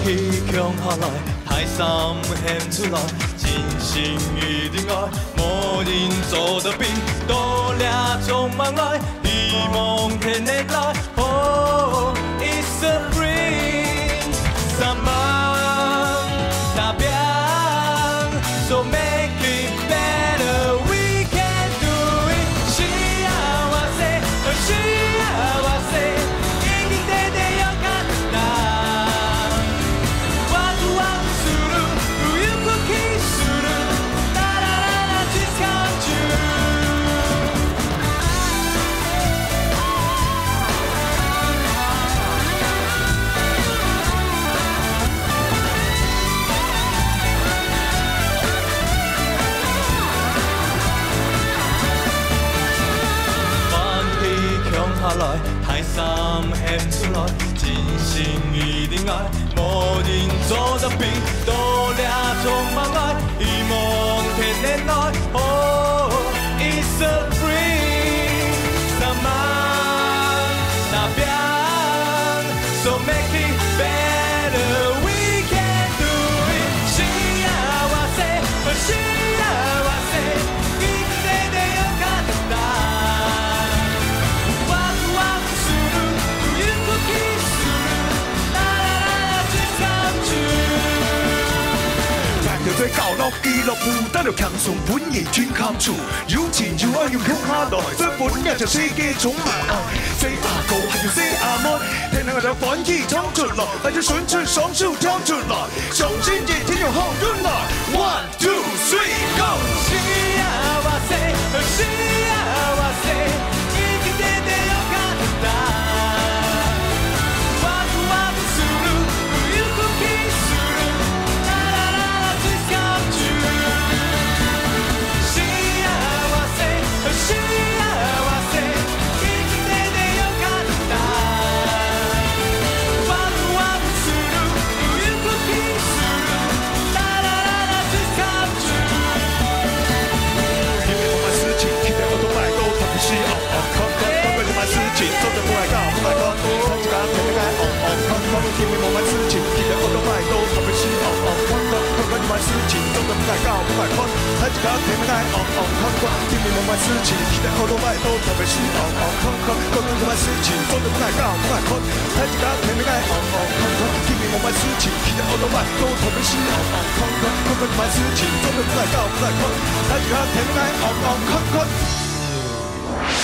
气强下来，太心显出来，真心一定爱，无人做得比，多俩充满爱，希望天天来。Oh, it's a dream, someone,那边，so make it better, we can do it。幸せ，幸せ。下来，太心显出来，真心一定爱，无人做得比，多俩充满爱，希望天天来。Oh, it's a dream, someone,那边，so make it better, we can do it。幸せ，幸せ。最高樂俱樂部，得到強送本意專監處，有錢有愛要傾下來，最本日就世界充滿愛，say啊go係要 say 啊愛，聽下我就反意衝出來，帶住選出爽數衝出來，首先熱天用紅潤來 ，one two three go。幸せ，幸せ，生きててよかった。ワクワクする、ウキウキする。做得不爱搞，不爱看，看一家天天该哦哦看看，天天无买事情，记得我都买到，特别是哦哦看看，看看你买事情，做得不爱搞，不爱看，看一家天天该哦哦看看，天天无买事情，记得我都买到，特别是哦哦看看，看看你买事情，做得不爱搞，不爱看，看一家天天该哦哦看看，天天无买事情，记得我都买到，特别是哦哦看看，看看你买事情，做得不爱搞，不爱看，看一家天天该哦